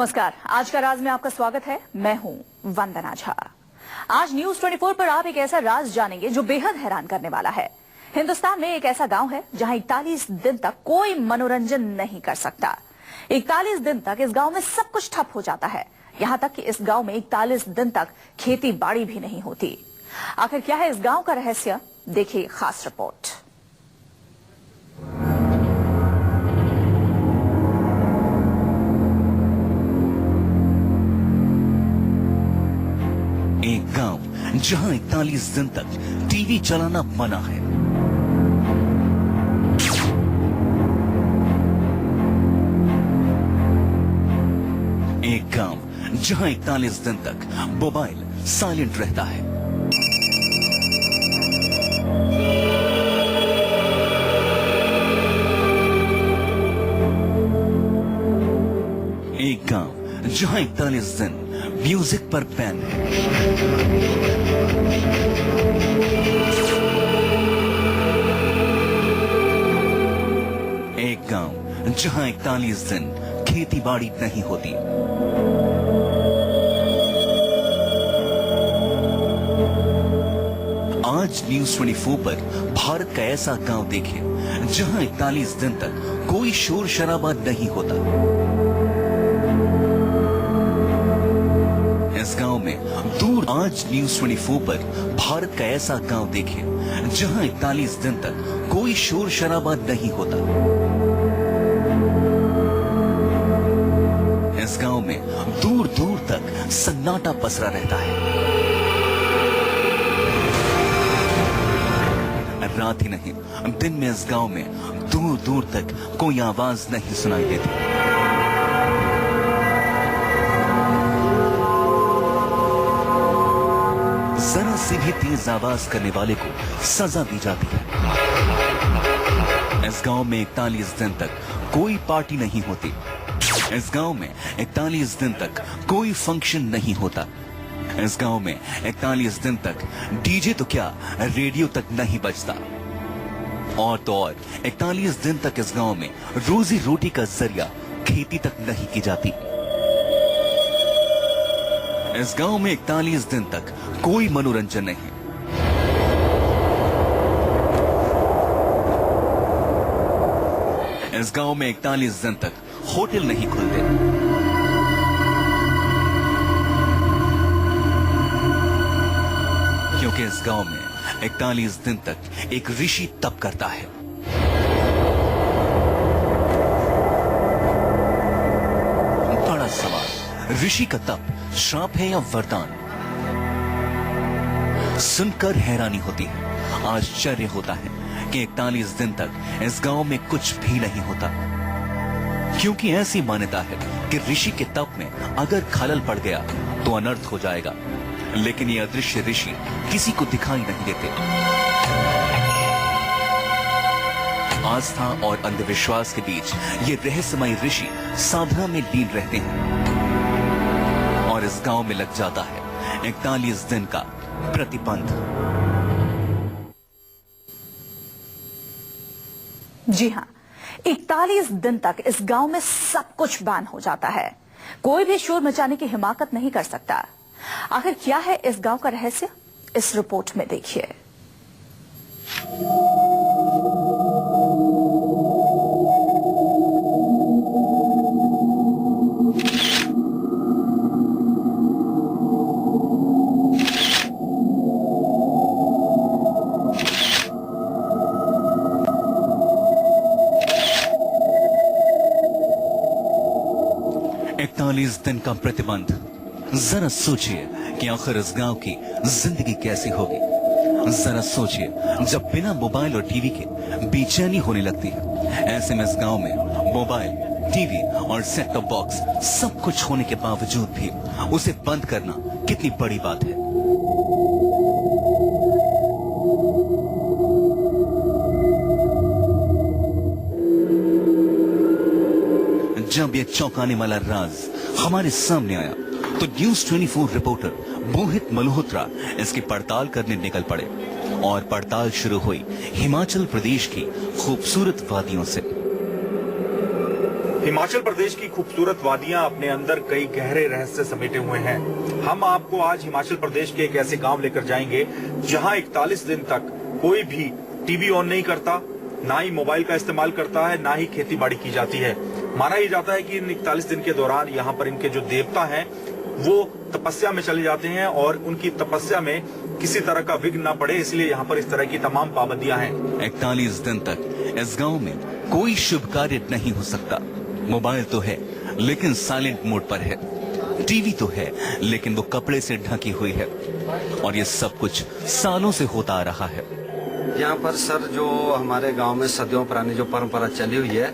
नमस्कार, आज का राज में आपका स्वागत है। मैं हूं वंदना झा। आज न्यूज 24 पर आप एक ऐसा राज जानेंगे जो बेहद हैरान करने वाला है। हिंदुस्तान में एक ऐसा गांव है जहां 41 दिन तक कोई मनोरंजन नहीं कर सकता। 41 दिन तक इस गांव में सब कुछ ठप हो जाता है। यहां तक कि इस गांव में 41 दिन तक खेती बाड़ी भी नहीं होती। आखिर क्या है इस गांव का रहस्य, देखिए खास रिपोर्ट। एक गांव जहां 41 दिन तक टीवी चलाना मना है। एक गांव जहां 41 दिन तक मोबाइल साइलेंट रहता है। एक गांव जहां 41 दिन म्यूजिक पर बैन है। एक गांव जहां 41 दिन खेती बाड़ी नहीं होती। आज न्यूज 24 पर भारत का ऐसा गांव देखिए जहां 41 दिन तक कोई शोर शराबा नहीं होता। इस गांव में दूर आज न्यूज 24 पर भारत का ऐसा गांव देखिए जहां 41 दिन तक कोई शोर शराबा नहीं होता। इस गांव में दूर दूर तक सन्नाटा पसरा रहता है। रात ही नहीं, दिन में इस गांव में दूर दूर तक कोई आवाज नहीं सुनाई देती। जरा सी भी तेज आवाज करने वाले को सजा दी जाती है। इस गांव में 41 दिन तक कोई पार्टी नहीं होती। इस गांव में 41 दिन तक कोई फंक्शन नहीं होता। इस गांव में 41 दिन तक डीजे तो क्या, रेडियो तक नहीं बजता। और तो और 41 दिन तक इस गांव में रोजी रोटी का जरिया खेती तक नहीं की जाती। इस गांव में 41 दिन तक कोई मनोरंजन नहीं। इस गांव में 41 दिन तक होटल नहीं खुलते। क्योंकि इस गांव में 41 दिन तक एक ऋषि तप करता है। बड़ा सवाल, ऋषि का तप श्राप है या वरदान? सुनकर हैरानी होती है, आश्चर्य होता है कि 41 दिन तक इस गांव में कुछ भी नहीं होता। क्योंकि ऐसी मान्यता है कि ऋषि के तप में अगर खलल पड़ गया तो अनर्थ हो जाएगा। लेकिन ये अदृश्य ऋषि किसी को दिखाई नहीं देते। आस्था और अंधविश्वास के बीच ये रहस्यमय ऋषि साधना में लीन रहते हैं। और इस गांव में लग जाता है 41 दिन का प्रतिबंध। जी हां, 41 दिन तक इस गांव में सब कुछ बैन हो जाता है। कोई भी शोर मचाने की हिमाकत नहीं कर सकता। आखिर क्या है इस गांव का रहस्य, इस रिपोर्ट में देखिए। दिन का प्रतिबंध। जरा सोचिए कि आखिर इस गांव की जिंदगी कैसी होगी। जरा सोचिए, जब बिना मोबाइल और टीवी के बेचैनी होने लगती है। ऐसे में इस गांव में मोबाइल, टीवी और सेट टॉप बॉक्स सब कुछ होने के बावजूद भी उसे बंद करना कितनी बड़ी बात है। जब यह चौंकाने वाला राज हमारे सामने आया तो न्यूज 24 रिपोर्टर मोहित मल्होत्रा इसकी पड़ताल करने निकल पड़े। और पड़ताल शुरू हुई हिमाचल प्रदेश की खूबसूरत वादियों से। हिमाचल प्रदेश की खूबसूरत वादियां अपने अंदर कई गहरे रहस्य समेटे हुए हैं। हम आपको आज हिमाचल प्रदेश के एक ऐसे गांव लेकर जाएंगे जहां 41 दिन तक कोई भी टीवी ऑन नहीं करता, ना ही मोबाइल का इस्तेमाल करता है, ना ही खेती बाड़ी की जाती है। माना यह जाता है कि इन 41 दिन के दौरान यहाँ पर इनके जो देवता हैं वो तपस्या में चले जाते हैं और उनकी तपस्या में किसी तरह का विघ्न न पड़े, इसलिए यहाँ पर इस तरह की तमाम पाबंदियां हैं। 41 दिन तक इस गांव में कोई शुभ कार्य नहीं हो सकता। मोबाइल तो है लेकिन साइलेंट मोड पर है, टीवी तो है लेकिन वो कपड़े से ढकी हुई है, और ये सब कुछ सालों से होता आ रहा है। यहाँ पर सर जो हमारे गांव में सदियों पुरानी जो परंपरा चली हुई है,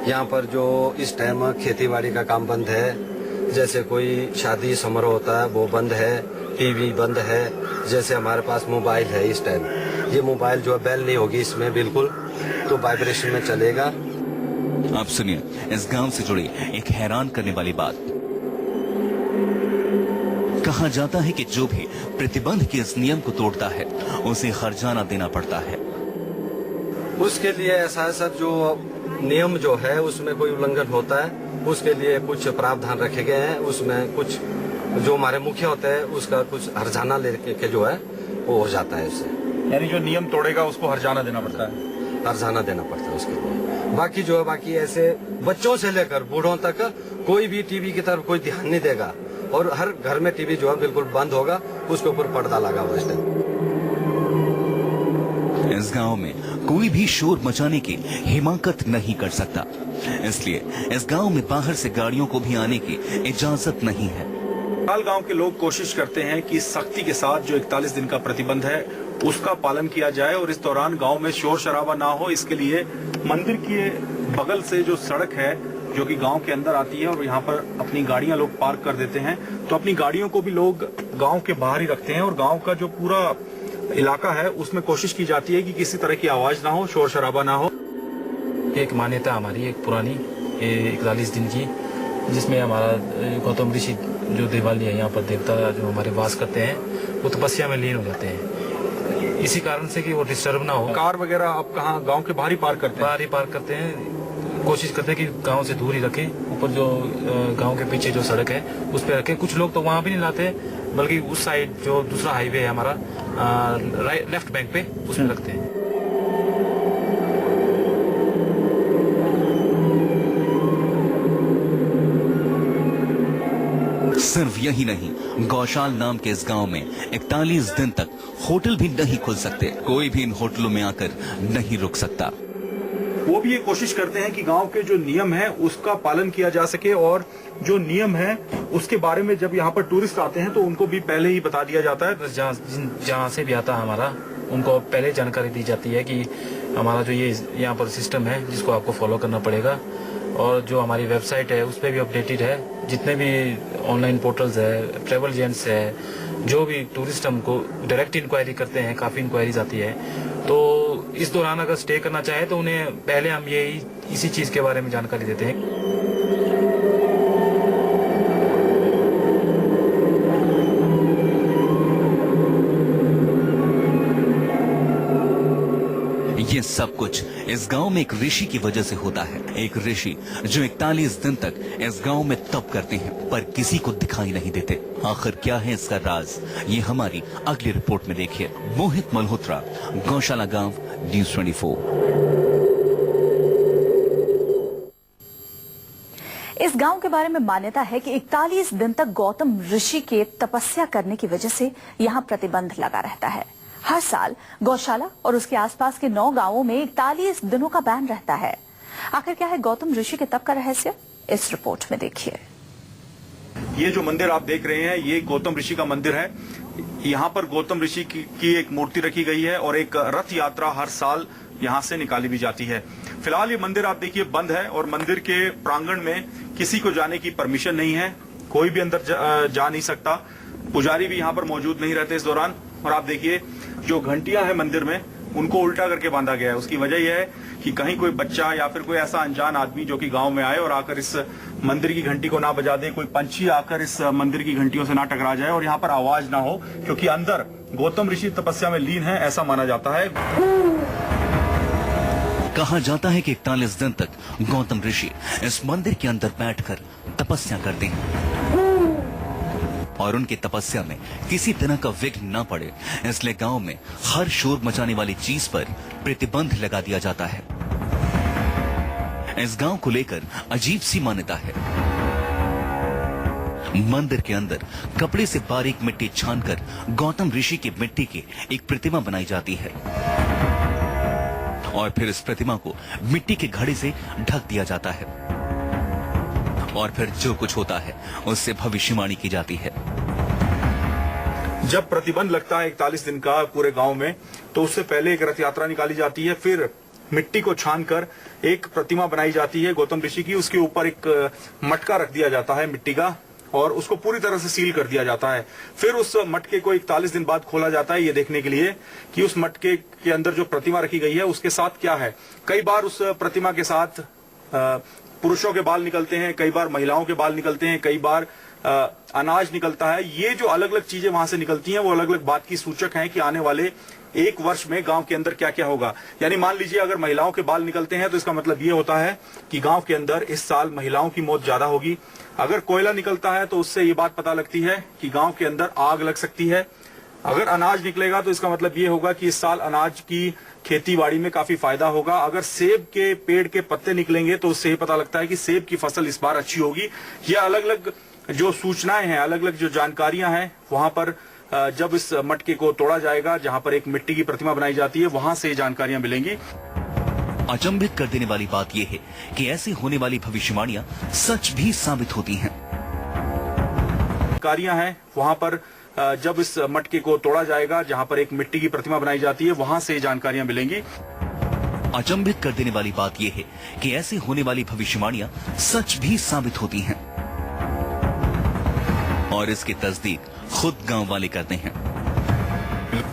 यहाँ पर जो इस टाइम खेतीबाड़ी का काम बंद है, जैसे कोई शादी समारोह होता है वो बंद है, टीवी बंद है। जैसे हमारे पास मोबाइल है, इस टाइम ये मोबाइल जो है बेल नहीं होगी इसमें बिल्कुल, तो वाइब्रेशन में चलेगा। आप सुनिए इस गांव से जुड़ी एक हैरान करने वाली बात। कहा जाता है कि जो भी प्रतिबंध के इस नियम को तोड़ता है उसे हर्जाना देना पड़ता है। उसके लिए ऐसा है सर, जो नियम जो है उसमें कोई उल्लंघन होता है उसके लिए कुछ प्रावधान रखे गए हैं। उसमें कुछ जो हमारे मुखिया होते हैं उसका कुछ हर्जाना लेके जो है वो हो जाता है उससे। यानी जो नियम तोड़ेगा उसको हर्जाना देना पड़ता है। हर्जाना देना पड़ता है उसके लिए। बाकी जो है बाकी ऐसे बच्चों से लेकर बूढ़ों तक कोई भी टीवी की तरफ कोई ध्यान नहीं देगा, और हर घर में टीवी जो है बिल्कुल बंद होगा, उसके ऊपर पर्दा लगा हुआ है। इस गांव में कोई भी शोर मचाने की हिमाकत नहीं कर सकता, इसलिए इस गांव में बाहर से गाड़ियों को भी आने की इजाजत नहीं है। हाल गांव के लोग कोशिश करते हैं कि सख्ती के साथ जो 41 दिन का प्रतिबंध है उसका पालन किया जाए और इस दौरान गांव में शोर शराबा ना हो। इसके लिए मंदिर के बगल से जो सड़क है जो कि गांव के अंदर आती है और यहाँ पर अपनी गाड़ियां लोग पार्क कर देते हैं, तो अपनी गाड़ियों को भी लोग गांव के बाहर ही रखते हैं और गांव का जो पूरा इलाका है उसमें कोशिश की जाती है कि किसी तरह की आवाज ना हो, शोर शराबा ना हो। एक मान्यता हमारी एक पुरानी 41 दिन की, जिसमें हमारा गौतम ऋषि जो देवालय है, यहाँ पर देवता जो हमारे वास करते हैं वो तपस्या में लीन हो जाते हैं। इसी कारण से कि वो डिस्टर्ब ना हो। कार वगैरह आप कहाँ गांव के बाहर ही पार्क करते हैं? बाहर ही पार्क करते हैं, कोशिश करते हैं कि गांव से दूर ही रखें। ऊपर जो गांव के पीछे जो सड़क है उस पर रखें। कुछ लोग तो वहाँ भी नहीं लाते, बल्कि उस साइड जो दूसरा हाईवे है हमारा लेफ्ट बैंक पे, उसमें रखते हैं। सिर्फ यही नहीं, गौशाल नाम के इस गांव में 41 दिन तक होटल भी नहीं खुल सकते। कोई भी इन होटलों में आकर नहीं रुक सकता। वो भी ये कोशिश करते हैं कि गांव के जो नियम है उसका पालन किया जा सके, और जो नियम है उसके बारे में जब यहाँ पर टूरिस्ट आते हैं तो उनको भी पहले ही बता दिया जाता है। जहाँ से भी आता है हमारा, उनको पहले जानकारी दी जाती है कि हमारा जो ये यहाँ पर सिस्टम है जिसको आपको फॉलो करना पड़ेगा। और जो हमारी वेबसाइट है उस पर भी अपडेटेड है। जितने भी ऑनलाइन पोर्टल्स है, ट्रेवल एजेंट्स है, जो भी टूरिस्ट हमको डायरेक्ट इंक्वायरी करते हैं, काफ़ी इंक्वायरीज आती है। तो इस दौरान अगर स्टे करना चाहे तो उन्हें पहले हम यही इसी चीज़ के बारे में जानकारी देते हैं। ये सब कुछ इस गांव में एक ऋषि की वजह से होता है। एक ऋषि जो 41 दिन तक इस गांव में तप करते हैं पर किसी को दिखाई नहीं देते। आखिर क्या है इसका राज, ये हमारी अगली रिपोर्ट में देखिए। मोहित मल्होत्रा, गौशाला गांव, न्यूज़ 24। इस गांव के बारे में मान्यता है कि 41 दिन तक गौतम ऋषि के तपस्या करने की वजह से यहाँ प्रतिबंध लगा रहता है। हर साल गौशाला और उसके आसपास के 9 गांवों में 41 दिनों का बैन रहता है। आखिर क्या है गौतम ऋषि के तप का रहस्य, इस रिपोर्ट में देखिए। ये जो मंदिर आप देख रहे हैं ये गौतम ऋषि का मंदिर है। यहाँ पर गौतम ऋषि की एक मूर्ति रखी गई है और एक रथ यात्रा हर साल यहाँ से निकाली भी जाती है। फिलहाल ये मंदिर आप देखिए बंद है और मंदिर के प्रांगण में किसी को जाने की परमिशन नहीं है, कोई भी अंदर जा नहीं सकता। पुजारी भी यहाँ पर मौजूद नहीं रहते इस दौरान। और आप देखिए जो घंटियां हैं मंदिर में उनको उल्टा करके बांधा गया है। उसकी वजह यह है कि कहीं कोई बच्चा या फिर कोई ऐसा अनजान आदमी जो कि गांव में आए और आकर इस मंदिर की घंटी को ना बजा दे, कोई पंछी आकर इस मंदिर की घंटियों से ना टकरा जाए और यहाँ पर आवाज ना हो, क्योंकि अंदर गौतम ऋषि तपस्या में लीन है ऐसा माना जाता है। कहा जाता है कि 41 दिन तक गौतम ऋषि इस मंदिर के अंदर बैठकर तपस्या करते हैं और उनकी तपस्या में किसी तरह का विघ्न न पड़े, इसलिए गांव में हर शोर मचाने वाली चीज पर प्रतिबंध लगा दिया जाता है। इस गांव को लेकर अजीब सी मान्यता है। मंदिर के अंदर कपड़े से बारीक मिट्टी छानकर गौतम ऋषि की मिट्टी की एक प्रतिमा बनाई जाती है और फिर इस प्रतिमा को मिट्टी के घड़े से ढक दिया जाता है और फिर जो कुछ होता है उससे भविष्यवाणी की जाती है। जब प्रतिबंध लगता है 41 दिन का पूरे गांव में, तो उससे पहले एक रथ यात्रा निकाली जाती है, फिर मिट्टी को छानकर एक प्रतिमा बनाई जाती है गौतम ऋषि की। उसके ऊपर एक मटका रख दिया जाता है मिट्टी का और उसको पूरी तरह से सील कर दिया जाता है। फिर उस मटके को 41 दिन बाद खोला जाता है, ये देखने के लिए कि उस मटके के अंदर जो प्रतिमा रखी गई है उसके साथ क्या है। कई बार उस प्रतिमा के साथ पुरुषों के बाल निकलते हैं, कई बार महिलाओं के बाल निकलते हैं, कई बार अनाज निकलता है। ये जो अलग अलग चीजें वहां से निकलती हैं वो अलग अलग बात की सूचक हैं कि आने वाले एक वर्ष में गांव के अंदर क्या क्या होगा। यानी मान लीजिए अगर महिलाओं के बाल निकलते हैं तो इसका मतलब ये होता है कि गांव के अंदर इस साल महिलाओं की मौत ज्यादा होगी। अगर कोयला निकलता है तो उससे ये बात पता लगती है कि गांव के अंदर आग लग सकती है। अगर अनाज निकलेगा तो इसका मतलब ये होगा कि इस साल अनाज की खेती बाड़ी में काफी फायदा होगा। अगर सेब के पेड़ के पत्ते निकलेंगे तो उससे ही पता लगता है कि सेब की फसल इस बार अच्छी होगी। ये अलग अलग जो सूचनाएं हैं, अलग अलग जो जानकारियां हैं, वहां पर जब इस मटके को तोड़ा जाएगा, जहां पर एक मिट्टी की प्रतिमा बनाई जाती है, वहां से जानकारियां मिलेंगी। अचंभित कर देने वाली बात यह है कि ऐसी होने वाली भविष्यवाणियां सच भी साबित होती हैं। जानकारियां हैं, वहां पर जब इस मटके को तोड़ा जाएगा, जहां पर एक मिट्टी की प्रतिमा बनाई जाती है, वहां से जानकारियां मिलेंगी। अचंभित कर देने वाली बात यह है कि ऐसी होने वाली भविष्यवाणियां सच भी साबित होती हैं और इसकी तस्दीक खुद गांव वाले करते हैं।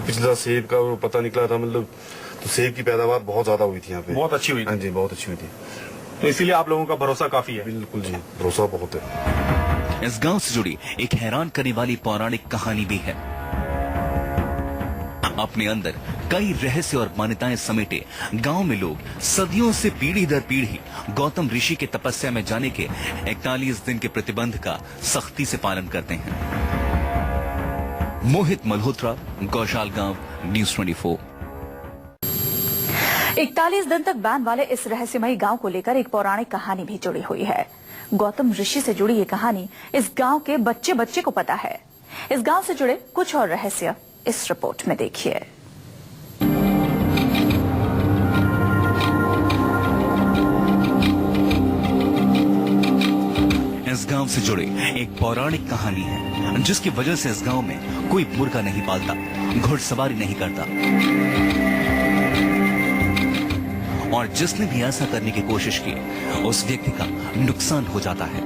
पिछला सेब का वो पता निकला था, मतलब तो सेब की पैदावार बहुत ज्यादा हुई थी यहाँ पे। बहुत अच्छी हुई थी। हाँ जी, बहुत अच्छी हुई थी। तो इसीलिए आप लोगों का भरोसा काफी है। बिल्कुल जी, भरोसा बहुत है। इस गांव से जुड़ी एक हैरान करने वाली पौराणिक कहानी भी है। अपने अंदर कई रहस्य और मान्यताएं समेटे गांव में लोग सदियों से पीढ़ी दर पीढ़ी गौतम ऋषि के तपस्या में जाने के 41 दिन के प्रतिबंध का सख्ती से पालन करते हैं। मोहित मल्होत्रा, गौशाल गांव, न्यूज़ 24। 41 दिन तक बैन वाले इस रहस्यमयी गांव को लेकर एक पौराणिक कहानी भी जुड़ी हुई है। गौतम ऋषि से जुड़ी ये कहानी इस गांव के बच्चे बच्चे को पता है। इस गांव से जुड़े कुछ और रहस्य इस रिपोर्ट में देखिए। इस गांव से जुड़े एक पौराणिक कहानी है जिसकी वजह से इस गांव में कोई मुर्गा नहीं पालता, घुड़सवारी नहीं करता और जिसने भी ऐसा करने की कोशिश की उस व्यक्ति का नुकसान हो जाता है।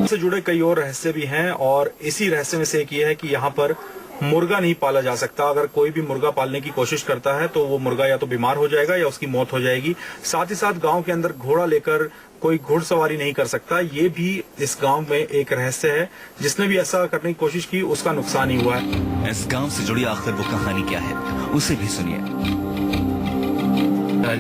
से जुड़े कई और रहस्य भी हैं और इसी रहस्य में से एक ये है कि यहाँ पर मुर्गा नहीं पाला जा सकता। अगर कोई भी मुर्गा पालने की कोशिश करता है तो वो मुर्गा या तो बीमार हो जाएगा या उसकी मौत हो जाएगी। साथ ही साथ गांव के अंदर घोड़ा लेकर कोई घुड़सवारी नहीं कर सकता। ये भी इस गांव में एक रहस्य है। जिसने भी ऐसा करने की कोशिश की उसका नुकसान ही हुआ है। इस गांव से जुड़ी आखिर वो कहानी क्या है, उसे भी सुनिए।